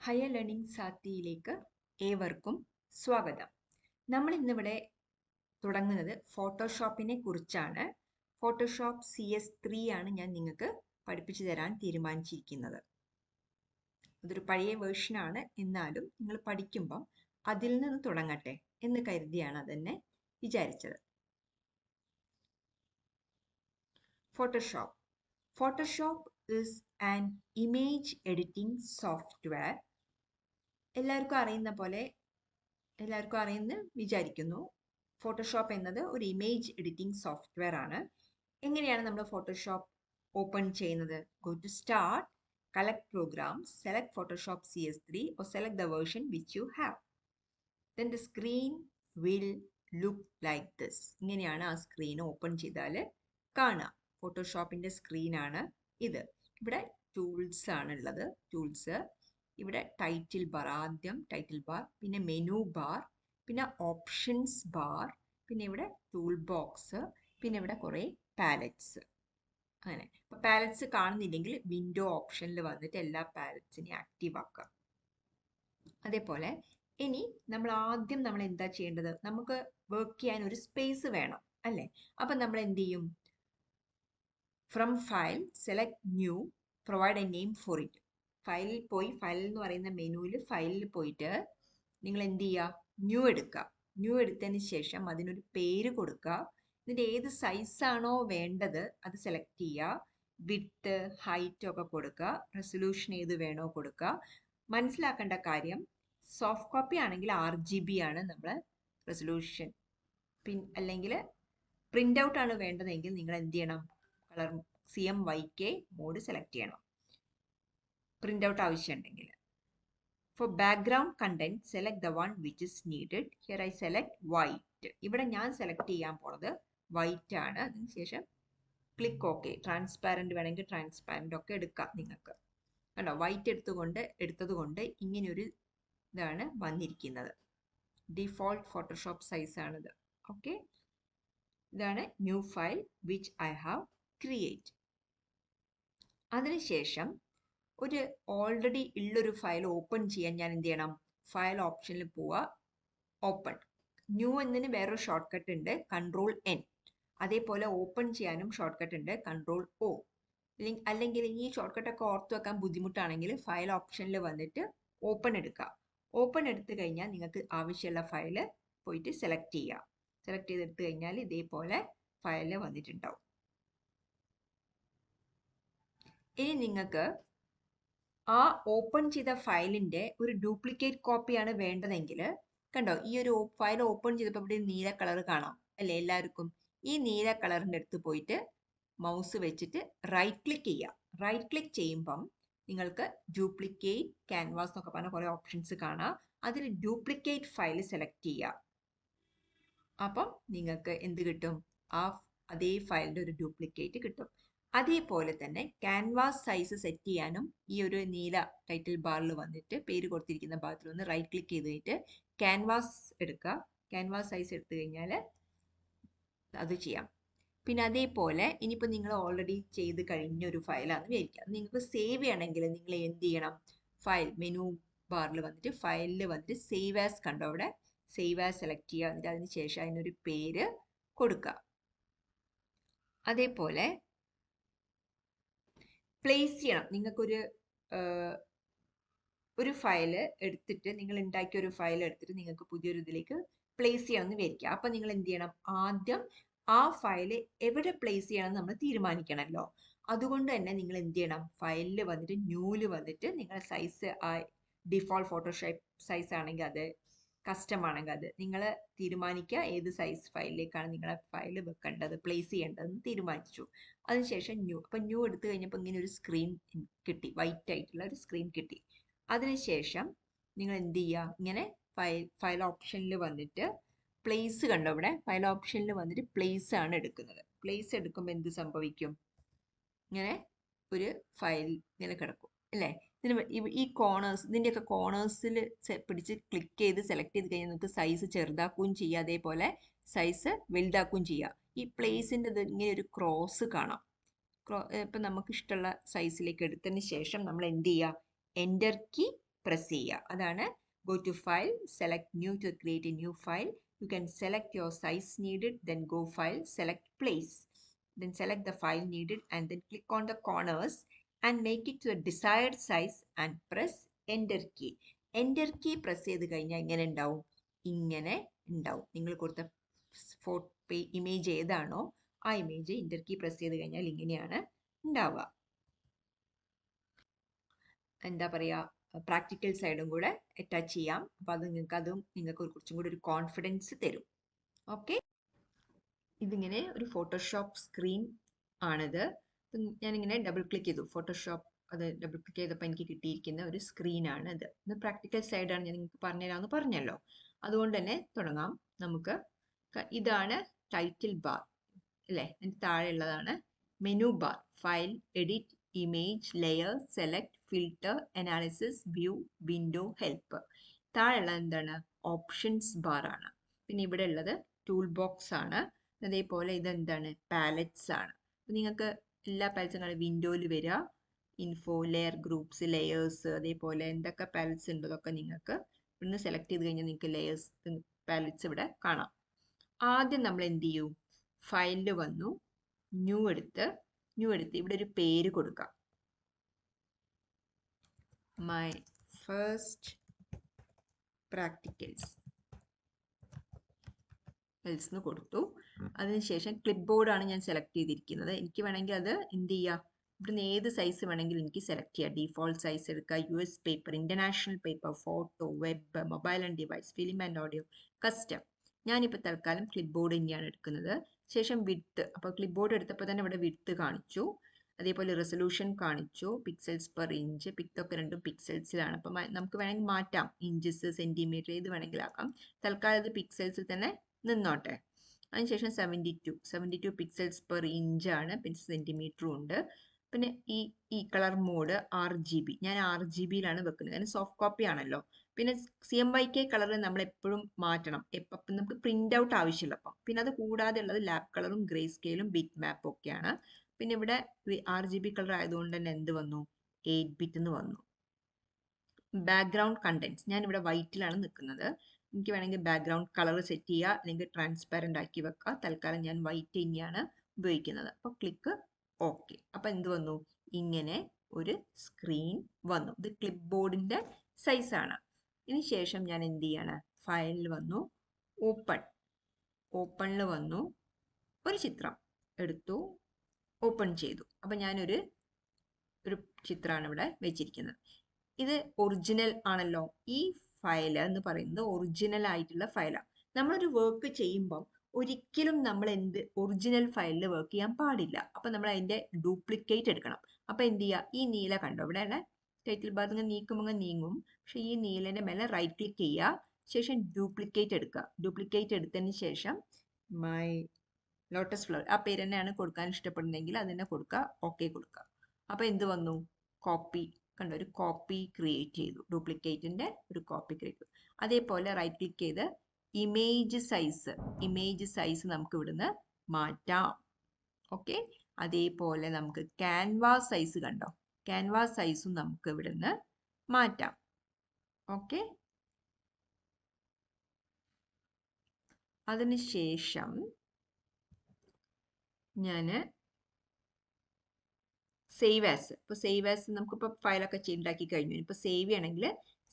Higher learning സാത്തിയിലേക്ക് ഏവർക്കും സ്വാഗതം. നമ്മൾ ഇന്നിവിടെ തുടങ്ങുന്നത് ഫോട്ടോഷോപ്പിനെ കുറിച്ചാണ്. ഫോട്ടോഷോപ്പ് CS3 ആണ് ഞാൻ നിങ്ങൾക്ക് പഠിപ്പിച്ചു തരാൻ തീരുമാനിച്ചിരിക്കുന്നത്. അതൊരു പഴയ വേർഷനാണ്, എന്നാലും നിങ്ങൾ പഠിക്കുമ്പം അതിൽ നിന്ന് തുടങ്ങട്ടെ എന്ന് കരുതിയാണ് അതെന്നെ വിചാരിച്ചത്. Photoshop is an image editing software. എല്ലാവർക്കും അറിയുന്ന വിചാരിക്കുന്നു. ഫോട്ടോഷോപ്പ് എന്നത് ഒരു ഇമേജ് എഡിറ്റിംഗ് സോഫ്റ്റ്വെയർ ആണ്. എങ്ങനെയാണ് നമ്മൾ ഫോട്ടോഷോപ്പ് ഓപ്പൺ ചെയ്യുന്നത്? Go to Start, Collect Programs, select Photoshop CS3 or select the version which you have. Then the screen will look like this. ഇങ്ങനെയാണ് ആ സ്ക്രീൻ ഓപ്പൺ ചെയ്താൽ കാണാം. ഫോട്ടോഷോപ്പിന്റെ സ്ക്രീനാണ് ഇത്. ഇവിടെ ടൂൾസ് ആണുള്ളത്. ടൂൾസ് ഇവിടെ ടൈറ്റിൽ ബാർ, ആദ്യം ടൈറ്റിൽ ബാർ, പിന്നെ മെനു ബാർ, പിന്നെ ഓപ്ഷൻസ് ബാർ, പിന്നെ ഇവിടെ ടൂൾ ബോക്സ്, പിന്നെ ഇവിടെ കുറേ പാലറ്റ്സ്. അങ്ങനെ പാലറ്റ്സ് കാണുന്നില്ലെങ്കിൽ വിൻഡോ ഓപ്ഷനിൽ വന്നിട്ട് എല്ലാ പാലറ്റ്സിനെയും ആക്റ്റീവ് ആക്കുക. അതേപോലെ ഇനി നമ്മൾ എന്താ ചെയ്യേണ്ടത്? നമുക്ക് വർക്ക് ചെയ്യാൻ ഒരു സ്പേസ് വേണം അല്ലേ? അപ്പം നമ്മൾ എന്ത് ചെയ്യും? From file select new, provide A name for it. ഫയലിൽ പോയി, ഫയൽ എന്ന് പറയുന്ന മെനുവിൽ ഫയലിൽ പോയിട്ട് നിങ്ങൾ എന്ത് ചെയ്യുക? ന്യൂ എടുക്കുക. ന്യൂ എടുത്തതിന് ശേഷം അതിനൊരു പേര് കൊടുക്കുക. ഇതിൻ്റെ ഏത് സൈസാണോ വേണ്ടത് അത് സെലക്ട് ചെയ്യുക. വിഡ്ത്ത്, ഹൈറ്റ് ഒക്കെ കൊടുക്കുക. റെസൊല്യൂഷൻ ഏത് വേണോ കൊടുക്കുക. മനസ്സിലാക്കേണ്ട കാര്യം, സോഫ്റ്റ് കോപ്പി ആണെങ്കിൽ RGB ആണ് നമ്മൾ റെസൊല്യൂഷൻ. അല്ലെങ്കിൽ പ്രിൻ്റ് ഔട്ട് ആണ് വേണ്ടതെങ്കിൽ നിങ്ങൾ എന്ത് ചെയ്യണം? കളർ CMYK മോഡ് സെലക്ട് ചെയ്യണം, പ്രിൻ്റ് ഔട്ട് ആവശ്യമുണ്ടെങ്കിൽ. For background content, select the one which is needed. Here I select white. ഇവിടെ ഞാൻ സെലക്ട് ചെയ്യാൻ പോണത് വൈറ്റ് ആണ്. അതിനുശേഷം ക്ലിക്ക് OK. ട്രാൻസ്പാരൻറ്റ് വേണമെങ്കിൽ ട്രാൻസ്പാരൻ്റ് ഒക്കെ എടുക്കാം നിങ്ങൾക്ക്. കണ്ടോ, വൈറ്റ് എടുത്തത് കൊണ്ട് ഇങ്ങനെയൊരു ഇതാണ് വന്നിരിക്കുന്നത്. ഡിഫോൾട്ട് ഫോട്ടോഷോപ്പ് സൈസ് ആണിത്. ഓക്കെ, ഇതാണ് new file which I have create. അതിനുശേഷം ഒരു ഓൾറെഡി ഉള്ളൊരു ഫയൽ ഓപ്പൺ ചെയ്യാൻ ഞാൻ എന്ത് ചെയ്യണം? ഫയൽ ഓപ്ഷനിൽ പോവുക, ഓപ്പൺ. ന്യൂ എന്നതിന് വേറൊരു ഷോർട്ട് കട്ട് ഉണ്ട്, Ctrl+N. അതേപോലെ ഓപ്പൺ ചെയ്യാനും ഷോർട്ട് കട്ട് ഉണ്ട്, Ctrl+O. അല്ലെങ്കിൽ ഈ ഷോർട്ട് കട്ടൊക്കെ ഓർത്ത് വെക്കാൻ ബുദ്ധിമുട്ടാണെങ്കിൽ ഫയൽ ഓപ്ഷനിൽ വന്നിട്ട് ഓപ്പൺ എടുക്കുക. ഓപ്പൺ എടുത്തു കഴിഞ്ഞാൽ നിങ്ങൾക്ക് ആവശ്യമുള്ള ഫയൽ പോയിട്ട് സെലക്ട് ചെയ്യുക. സെലക്ട് ചെയ്തെടുത്തു കഴിഞ്ഞാൽ ഇതേപോലെ ഫയൽ വന്നിട്ടുണ്ടാവും. ഇനി നിങ്ങൾക്ക് ആ ഓപ്പൺ ചെയ്ത ഫയലിൻ്റെ ഒരു ഡ്യൂപ്ലിക്കേറ്റ് കോപ്പിയാണ് വേണ്ടതെങ്കിൽ, കണ്ടോ, ഈ ഒരു ഫയൽ ഓപ്പൺ ചെയ്തപ്പോൾ ഇവിടെ നീല കളർ കാണാം അല്ലേ എല്ലാവർക്കും? ഈ നീല കളറിൻ്റെ അടുത്ത് പോയിട്ട് മൗസ് വെച്ചിട്ട് റൈറ്റ് ക്ലിക്ക് ചെയ്യുക. റൈറ്റ് ക്ലിക്ക് ചെയ്യുമ്പം നിങ്ങൾക്ക് ഡ്യൂപ്ലിക്കേറ്റ് ക്യാൻവാസ് എന്നൊക്കെ പറഞ്ഞ കുറേ ഓപ്ഷൻസ് കാണാം. അതിൽ ഡ്യൂപ്ലിക്കേറ്റ് ഫയൽ സെലക്ട് ചെയ്യുക. അപ്പം നിങ്ങൾക്ക് എന്ത് കിട്ടും? അതേ ഫയലിൻ്റെ ഒരു ഡ്യൂപ്ലിക്കേറ്റ് കിട്ടും. അതേപോലെ തന്നെ ക്യാൻവാസ് സൈസ് സെറ്റ് ചെയ്യാനും ഈ ഒരു നീല ടൈറ്റിൽ ബാറിൽ വന്നിട്ട് പേര് കൊടുത്തിരിക്കുന്ന ഭാഗത്തിൽ ഒന്ന് റൈറ്റ് ക്ലിക്ക് ചെയ്തിട്ട് ക്യാൻവാസ് എടുക്കുക. ക്യാൻവാസ് സൈസ് എടുത്തു കഴിഞ്ഞാൽ അത് ചെയ്യാം. പിന്നെ അതേപോലെ ഇനിയിപ്പോൾ നിങ്ങൾ ഓൾറെഡി ചെയ്ത് കഴിഞ്ഞ ഒരു ഫയലാണെന്ന് വിചാരിക്കുക. നിങ്ങൾക്ക് സേവ് ചെയ്യണമെങ്കിൽ നിങ്ങൾ എന്ത് ചെയ്യണം? ഫയൽ മെനു ബാറിൽ വന്നിട്ട് ഫയലിൽ വന്നിട്ട് സേവ് ആസ്, കണ്ടോ അവിടെ സേവ് ആസ് സെലക്ട് ചെയ്യുക. എന്നിട്ട് അതിന് ശേഷം അതിനൊരു പേര് കൊടുക്കുക. അതേപോലെ പ്ലേസ് ചെയ്യണം. നിങ്ങൾക്കൊരു ഫയൽ എടുത്തിട്ട്, നിങ്ങൾ ഉണ്ടാക്കിയ ഒരു ഫയൽ എടുത്തിട്ട് നിങ്ങൾക്ക് പുതിയൊരു ഇതിലേക്ക് പ്ലേസ് ചെയ്യണമെന്ന് വിചാരിക്കുക. അപ്പം നിങ്ങൾ എന്ത് ചെയ്യണം? ആദ്യം ആ ഫയൽ എവിടെ പ്ലേസ് ചെയ്യണം നമ്മൾ തീരുമാനിക്കണമല്ലോ. അതുകൊണ്ട് തന്നെ നിങ്ങൾ എന്ത് ചെയ്യണം? ഫയലിൽ വന്നിട്ട് ന്യൂവിൽ വന്നിട്ട് നിങ്ങളുടെ സൈസ് ഡിഫോൾട്ട് ഫോട്ടോഷോപ്പ് സൈസ് ആണെങ്കിൽ അത്, കസ്റ്റം ആണെങ്കിൽ അത് നിങ്ങൾ തീരുമാനിക്കുക. ഏത് സൈസ് ഫയലിലേക്കാണ് നിങ്ങളെ ഫയൽ വെക്കേണ്ടത്, പ്ലേസ് ചെയ്യേണ്ടതെന്ന് തീരുമാനിച്ചു. അതിനുശേഷം ന്യൂ. അപ്പം ന്യൂ എടുത്തു കഴിഞ്ഞപ്പോൾ ഇങ്ങനെ ഒരു സ്ക്രീൻ കിട്ടി, വൈറ്റ് ആയിട്ടുള്ള ഒരു സ്ക്രീൻ കിട്ടി. അതിനുശേഷം നിങ്ങൾ എന്ത് ചെയ്യുക? ഇങ്ങനെ ഫയൽ ഓപ്ഷനിൽ വന്നിട്ട് പ്ലേസ്, കണ്ടോ ഇവിടെ ഫയൽ ഓപ്ഷനിൽ വന്നിട്ട് പ്ലേസ് ആണ് എടുക്കുന്നത്. പ്ലേസ് എടുക്കുമ്പോൾ എന്ത് സംഭവിക്കും? ഇങ്ങനെ ഒരു ഫയൽ ഇങ്ങനെ കിടക്കും അല്ലേ? ഈ കോർണേഴ്സ്, ഇതിൻ്റെയൊക്കെ കോർണേഴ്സിൽ പിടിച്ച് ക്ലിക്ക് ചെയ്ത് സെലക്ട് ചെയ്ത് കഴിഞ്ഞാൽ നിങ്ങൾക്ക് സൈസ് ചെറുതാക്കുകയും ചെയ്യുക, അതേപോലെ സൈസ് വലുതാക്കുകയും ചെയ്യുക. ഈ പ്ലേസിൻ്റെ ഇങ്ങനെ ഒരു ക്രോസ് കാണാം. ഇപ്പം നമുക്ക് ഇഷ്ടമുള്ള സൈസിലേക്ക് എടുത്തതിന് ശേഷം നമ്മൾ എന്ത് ചെയ്യുക? എൻ്റർ കീ പ്രസ് ചെയ്യുക. അതാണ് go to file, select new to create a new file. You can select your size needed, then go file, select place. Then select the file needed and then click on the corners and make it to the desired size and press enter key. Enter key press ചെയ്ത് കഴിഞ്ഞാൽ ഇങ്ങനെ ഉണ്ടാവും. ഇങ്ങനെ ഉണ്ടാവും. നിങ്ങൾ കൊടുത്ത image ഏതാണോ ആ ഇമേജ് എൻ്റർ കീ പ്രസ് ചെയ്ത് കഴിഞ്ഞാൽ ഇങ്ങനെയാണ് ഉണ്ടാവുക. എന്താ പറയുക, പ്രാക്ടിക്കൽ സൈഡും കൂടെ അറ്റാച്ച് ചെയ്യാം. അപ്പോൾ അത് നിങ്ങൾക്ക് കുറച്ചും കൂടി ഒരു കോൺഫിഡൻസ് തരും. ഓക്കെ, ഇതിങ്ങനെ ഒരു ഫോട്ടോഷോപ്പ് സ്ക്രീൻ ആണിത്. ഞാനിങ്ങനെ ഡബിൾ ക്ലിക്ക് ചെയ്തു, ഫോട്ടോഷോപ്പ് അത് ഡബിൾ ക്ലിക്ക് ചെയ്തപ്പോൾ എനിക്ക് കിട്ടിയിരിക്കുന്ന ഒരു സ്ക്രീനാണ് ഇത്. ഇത് പ്രാക്ടിക്കൽ സൈഡാണ്, ഞാൻ നിങ്ങൾക്ക് പറഞ്ഞുതരാമെന്ന് പറഞ്ഞല്ലോ. അതുകൊണ്ട് തന്നെ തുടങ്ങാം നമുക്ക്. ഇതാണ് ടൈറ്റിൽ ബാർ അല്ലേ, അതിന് താഴെയുള്ളതാണ് menu bar. File, edit, image, layer, select, filter, analysis, view, window, help. താഴെയുള്ള എന്താണ്, ഓപ്ഷൻസ് ബാർ ആണ്. പിന്നെ ഇവിടെ ഉള്ളത് ടൂൾ ബോക്സ് ആണ്. അതേപോലെ ഇതെന്താണ്, പാലറ്റ്സ് ആണ്. നിങ്ങൾക്ക് എല്ലാ പാലറ്റ്സും വിൻഡോയിൽ വരിക, ഇൻഫോ, ലെയർ, ഗ്രൂപ്പ്സ്, ലെയേഴ്സ്, അതേപോലെ എന്തൊക്കെ പാലറ്റ്സ് ഉണ്ടോ അതൊക്കെ നിങ്ങൾക്ക് ഇവിടുന്ന് സെലക്ട് ചെയ്ത് കഴിഞ്ഞാൽ നിങ്ങൾക്ക് ലെയേഴ്സ് പാലറ്റ്സ് ഇവിടെ കാണാം. ആദ്യം നമ്മൾ എന്ത് ചെയ്യും, ഫയലിൽ വന്നു, ന്യൂ എടുത്ത് ഇവിടെ ഒരു പേര് കൊടുക്കാം. മൈ ഫസ്റ്റ് പ്രാക്ടിക്കൽസ് എന്ന് കൊടുത്തു. അതിനുശേഷം ക്ലിപ്പ് ബോർഡാണ് ഞാൻ സെലക്ട് ചെയ്തിരിക്കുന്നത്. എനിക്ക് വേണമെങ്കിൽ അത് എന്ത് ചെയ്യാം, ഇവിടുന്ന് ഏത് സൈസ് വേണമെങ്കിലും എനിക്ക് സെലക്ട് ചെയ്യാം. ഡീഫോൾട്ട് സൈസ് എടുക്കുക, US paper, international paper, photo, web, mobile and device, film and audio, custom. ഞാനിപ്പോൾ തൽക്കാലം ക്ലിപ്പ് ബോർഡ് തന്നെയാണ് എടുക്കുന്നത്. ശേഷം വിഡ്ത്ത്, അപ്പോൾ ക്ലിപ്പ് ബോർഡ് എടുത്തപ്പോൾ തന്നെ ഇവിടെ വിഡ്ത്ത് കാണിച്ചു, അതേപോലെ റെസൊല്യൂഷൻ കാണിച്ചു, പിക്സൽസ് പെർ ഇഞ്ച്, പിക്തൊക്കെ രണ്ടും പിക്സൽസിലാണ്. അപ്പം നമുക്ക് വേണമെങ്കിൽ മാറ്റാം, ഇഞ്ചസ്, സെൻറ്റിമീറ്റർ ഏത് വേണമെങ്കിലും ആക്കാം. തൽക്കാലം ഇത് പിക്സൽസിൽ തന്നെ നിന്നോട്ടെ. അതിനുശേഷം 72 പിക്സൽസ് പെർ ഇഞ്ചാണ്, പിന്നെ സെൻറ്റിമീറ്ററും ഉണ്ട്. പിന്നെ ഈ കളർ മോഡ് RGB, ഞാൻ RGBയിലാണ് വെക്കുന്നത്, കാരണം സോഫ്റ്റ് കോപ്പി ആണല്ലോ. പിന്നെ CMYK കളർ നമ്മൾ എപ്പോഴും മാറ്റണം, എപ്പം നമുക്ക് പ്രിൻ്റ് ഔട്ട് ആവശ്യമില്ല. അപ്പം പിന്നെ അത് കൂടാതെ ഉള്ളത് ലാബ് കളറും ഗ്രേ സ്കെയിലും ബിറ്റ് മാപ്പും ഒക്കെയാണ്. പിന്നെ ഇവിടെ RGB കളർ ആയതുകൊണ്ട് തന്നെ എന്ത് വന്നു, 8 ബിറ്റ് എന്ന് വന്നു. ബാക്ക്ഗ്രൗണ്ട് കണ്ടൻസ്, ഞാൻ ഇവിടെ വൈറ്റിലാണ് നിൽക്കുന്നത്. എനിക്ക് വേണമെങ്കിൽ ബാക്ക്ഗ്രൗണ്ട് കളർ സെറ്റ് ചെയ്യുക, അല്ലെങ്കിൽ ട്രാൻസ്പാരൻ്റ് ആക്കി വെക്കുക. തൽക്കാലം ഞാൻ വൈറ്റ് തന്നെയാണ് ഉപയോഗിക്കുന്നത്. അപ്പോൾ ക്ലിക്ക് ഓക്കെ. അപ്പോൾ എന്ത് വന്നു, ഇങ്ങനെ ഒരു സ്ക്രീൻ വന്നു. ഇത് ക്ലിപ്പ് ബോർഡിൻ്റെ സൈസാണ്. ഇതിന് ശേഷം ഞാൻ എന്ത് ചെയ്യാണ്, ഫയലിൽ വന്നു, ഓപ്പണിൽ വന്നു, ഒരു ചിത്രം എടുത്തു, ഓപ്പൺ ചെയ്തു. അപ്പം ഞാനൊരു ചിത്രമാണ് ഇവിടെ വെച്ചിരിക്കുന്നത്. ഇത് ഒറിജിനൽ ആണല്ലോ. ഈ ഫയൽ എന്ന് പറയുന്നത് ഒറിജിനൽ ആയിട്ടുള്ള ഫയലാണ്. നമ്മളൊരു വർക്ക് ചെയ്യുമ്പം ഒരിക്കലും നമ്മൾ ഒറിജിനൽ ഫയലിൽ വർക്ക് ചെയ്യാൻ പാടില്ല. അപ്പം നമ്മൾ അതിൻ്റെ ഡ്യൂപ്ലിക്കേറ്റ് എടുക്കണം. അപ്പം എന്ത് ചെയ്യുക, ഈ നീല കണ്ടോ, ഇവിടെയുള്ള ടൈറ്റിൽ ബാർ ഇങ്ങനെ നീക്കുമ്പോൾ നീങ്ങും. പക്ഷേ ഈ നീലൻ്റെ മേലെ റൈറ്റ് ക്ലിക്ക് ചെയ്യുക, ശേഷം ഡ്യൂപ്ലിക്കേറ്റ് എടുക്കുക. ഡ്യൂപ്ലിക്കേറ്റ് എടുത്തതിന് ശേഷം മൈ ലോട്ടസ് ഫ്ലവർ, ആ പേര് തന്നെയാണ് കൊടുക്കാൻ ഇഷ്ടപ്പെടുന്നതെങ്കിൽ അതിനെ കൊടുക്കുക, ഓക്കെ കൊടുക്കുക. അപ്പോൾ എന്ത് വന്നു, കോപ്പി കണ്ടോ, ഒരു കോപ്പി ക്രിയേറ്റ് ചെയ്തു, ഡ്യൂപ്ലിക്കേറ്റിൻ്റെ ഒരു കോപ്പി ക്രിയേറ്റ് ചെയ്തു. അതേപോലെ റൈറ്റ് ക്ലിക്ക് ചെയ്ത് ഇമേജ് സൈസ് നമുക്ക് ഇവിടുന്ന് മാറ്റാം. ഓക്കെ, അതേപോലെ നമുക്ക് ക്യാൻവാസ് സൈസ് കണ്ടോ, ക്യാൻവാസ് സൈസും നമുക്ക് ഇവിടുന്ന് മാറ്റാം. ഓക്കെ, അതിനുശേഷം ഞാൻ സേവ് ആസ്, ഇപ്പോൾ സേവ് ആസ് നമുക്കിപ്പോൾ ഫയലൊക്കെ ഉണ്ടാക്കി കഴിഞ്ഞു. ഇപ്പോൾ സേവ് ചെയ്യണമെങ്കിൽ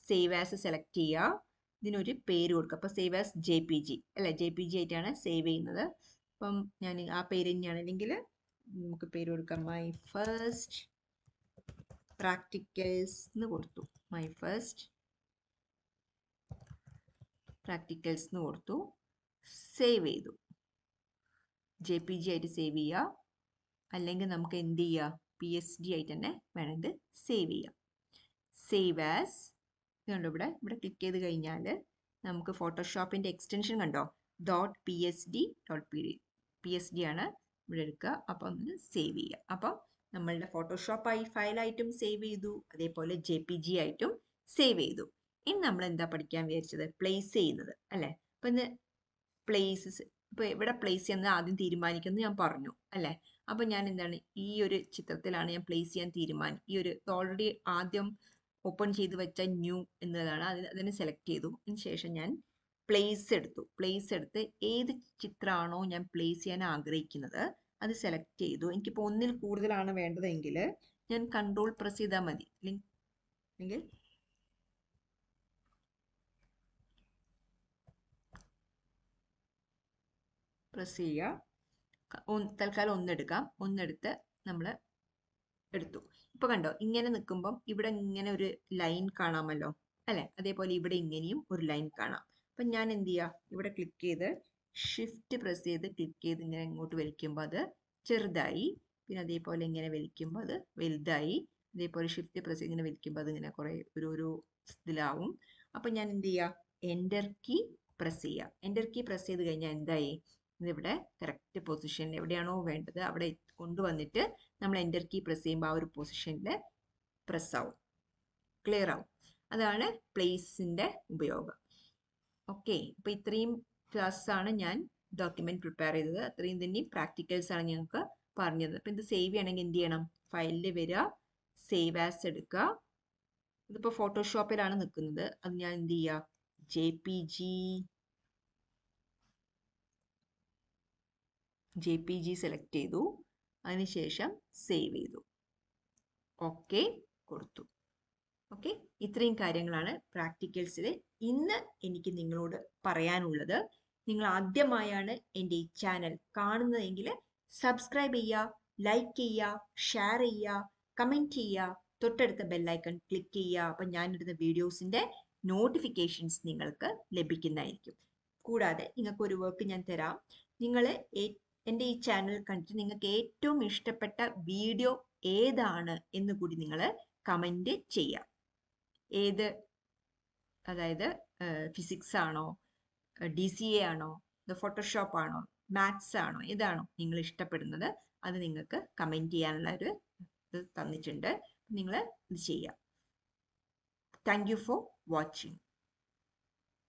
സേവ് ആസ് സെലക്ട് ചെയ്യുക, ഇതിനൊരു പേര് കൊടുക്കുക. അപ്പോൾ സേവ് ആസ് JPG അല്ലേ, JPG ആയിട്ടാണ് സേവ് ചെയ്യുന്നത്. അപ്പം ഞാൻ ആ പേര് തന്നെയാണ്, അല്ലെങ്കിൽ നമുക്ക് പേര് കൊടുക്കാം, മൈ ഫസ്റ്റ് പ്രാക്ടിക്കൽസ് എന്ന് കൊടുത്തു. മൈ ഫസ്റ്റ് പ്രാക്ടിക്കൽസ് എന്ന് കൊടുത്തു, സേവ് ചെയ്തു. JPG ആയിട്ട് സേവ് ചെയ്യുക, അല്ലെങ്കിൽ നമുക്ക് എന്ത് ചെയ്യുക, PSD ആയിട്ട് തന്നെ വേണമെങ്കിൽ സേവ് ചെയ്യാം. സേവ് ആസ് കണ്ടോ, ഇവിടെ ക്ലിക്ക് ചെയ്ത് കഴിഞ്ഞാൽ നമുക്ക് ഫോട്ടോഷോപ്പിൻ്റെ എക്സ്റ്റൻഷൻ കണ്ടോ, .psd ആണ് ഇവിടെ എടുക്കുക. അപ്പം ഒന്ന് സേവ് ചെയ്യുക. അപ്പം നമ്മളുടെ ഫോട്ടോഷോപ്പായി ഫയലായിട്ടും സേവ് ചെയ്തു, അതേപോലെ JPG ആയിട്ടും സേവ് ചെയ്തു. ഇനി നമ്മൾ എന്താ പഠിക്കാൻ വിചാരിച്ചത്, പ്ലേസ് ചെയ്യുന്നത് അല്ലേ. അപ്പം ഇന്ന് പ്ലേസസ്, ഇപ്പോൾ എവിടെ പ്ലേസ് ചെയ്യുന്നത് ആദ്യം തീരുമാനിക്കുന്നത് ഞാൻ പറഞ്ഞു അല്ലേ. അപ്പം ഞാൻ എന്താണ്, ഈ ഒരു ചിത്രത്തിലാണ് ഞാൻ പ്ലേസ് ചെയ്യാൻ ഈ ഒരു ഓൾറെഡി ആദ്യം ഓപ്പൺ ചെയ്ത് വെച്ച ന്യൂ എന്നതാണ്. അതിനെ സെലക്ട് ചെയ്തു. അതിനുശേഷം ഞാൻ പ്ലേസ് എടുത്ത് ഏത് ചിത്രമാണോ ഞാൻ പ്ലേസ് ചെയ്യാൻ ആഗ്രഹിക്കുന്നത് അത് സെലക്ട് ചെയ്തു. എനിക്കിപ്പോൾ ഒന്നിൽ കൂടുതലാണ് വേണ്ടതെങ്കിൽ ഞാൻ കൺട്രോൾ പ്രസ് ചെയ്താൽ മതി. അല്ലെങ്കിൽ പ്രസ് ചെയ്യുക. തൽക്കാലം ഒന്നെടുക്കാം. ഒന്നെടുത്ത് നമ്മൾ എടുത്തു. ഇപ്പൊ കണ്ടോ, ഇങ്ങനെ നിൽക്കുമ്പം ഇവിടെ ഇങ്ങനെ ഒരു ലൈൻ കാണാമല്ലോ അല്ലെ? അതേപോലെ ഇവിടെ ഇങ്ങനെയും ഒരു ലൈൻ കാണാം. അപ്പൊ ഞാൻ എന്ത് ചെയ്യുക, ഇവിടെ ക്ലിക്ക് ചെയ്ത് ഷിഫ്റ്റ് പ്രസ് ചെയ്ത് ക്ലിക്ക് ചെയ്ത് ഇങ്ങനെ ഇങ്ങോട്ട് വലിക്കുമ്പോൾ അത് ചെറുതായി. പിന്നെ അതേപോലെ ഇങ്ങനെ വലിക്കുമ്പോൾ അത് വലുതായി. അതേപോലെ ഷിഫ്റ്റ് പ്രസ് ഇങ്ങനെ വലിക്കുമ്പോൾ അത് ഇങ്ങനെ കുറെ ഒരു ഇതിലാവും. അപ്പൊ ഞാൻ എന്ത് ചെയ്യുക, എൻ്റർ കീ പ്രസ് ചെയ്യുക. എൻ്റർ കീ പ്രസ് ചെയ്ത് കഴിഞ്ഞാൽ എന്തായി, ഇതിവിടെ കറക്റ്റ് പൊസിഷനിൽ എവിടെയാണോ വേണ്ടത് അവിടെ കൊണ്ടുവന്നിട്ട് നമ്മൾ എൻ്റർ കീ പ്രസ് ചെയ്യുമ്പോൾ ആ ഒരു പൊസിഷനിൽ പ്രസ് ആവും, ക്ലിയർ ആവും. അതാണ് പ്ലേസിൻ്റെ ഉപയോഗം. ഓക്കെ, അപ്പോൾ ഇത്രയും ക്ലാസ്സാണ് ഞാൻ ഡോക്യുമെന്റ് പ്രിപ്പയർ ചെയ്തത്. അത്രയും തന്നെ പ്രാക്ടിക്കൽസ് ആണ് ഞങ്ങൾക്ക് പറഞ്ഞത്. അപ്പം ഇത് സേവ് ചെയ്യണമെങ്കിൽ എന്ത് ചെയ്യണം, ഫയലിൽ വരിക, സേവ് ആസ് എടുക്കുക. ഇതിപ്പോൾ ഫോട്ടോഷോപ്പിലാണ് നിൽക്കുന്നത്. അത് ഞാൻ എന്ത് ചെയ്യുക, JPG സെലക്ട് ചെയ്തു. അതിനുശേഷം സേവ് ചെയ്തു. ഓക്കെ കൊടുത്തു. ഓക്കെ, ഇത്രയും കാര്യങ്ങളാണ് പ്രാക്ടിക്കൽസിൽ ഇന്ന് എനിക്ക് നിങ്ങളോട് പറയാനുള്ളത്. നിങ്ങൾ ആദ്യമായാണ് എൻ്റെ ഈ ചാനൽ കാണുന്നതെങ്കിൽ സബ്സ്ക്രൈബ് ചെയ്യുക, ലൈക്ക് ചെയ്യുക, ഷെയർ ചെയ്യുക, കമൻറ്റ് ചെയ്യുക, തൊട്ടടുത്ത ബെല്ലൈക്കൺ ക്ലിക്ക് ചെയ്യുക. അപ്പം ഞാനിടുന്ന വീഡിയോസിൻ്റെ നോട്ടിഫിക്കേഷൻസ് നിങ്ങൾക്ക് ലഭിക്കുന്നതായിരിക്കും. കൂടാതെ നിങ്ങൾക്ക് ഒരു വർക്ക് ഞാൻ തരാം. നിങ്ങൾ എൻ്റെ ഈ ചാനൽ കണ്ടിട്ട് നിങ്ങൾക്ക് ഏറ്റവും ഇഷ്ടപ്പെട്ട വീഡിയോ ഏതാണ് എന്ന് കൂടി നിങ്ങൾ കമൻറ്റ് ചെയ്യുക. ഏത്, അതായത് ഫിസിക്സ് ആണോ, DCA ആണോ, ഫോട്ടോഷോപ്പ് ആണോ, മാത്സ് ആണോ, ഏതാണോ നിങ്ങൾ ഇഷ്ടപ്പെടുന്നത് അത് നിങ്ങൾക്ക് കമൻറ്റ് ചെയ്യാനുള്ള ഒരു ഇത് തന്നിട്ടുണ്ട്. നിങ്ങൾ ഇത് ചെയ്യുക. Thank you for watching.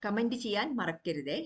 Comment ചെയ്യാൻ മറക്കരുതേ.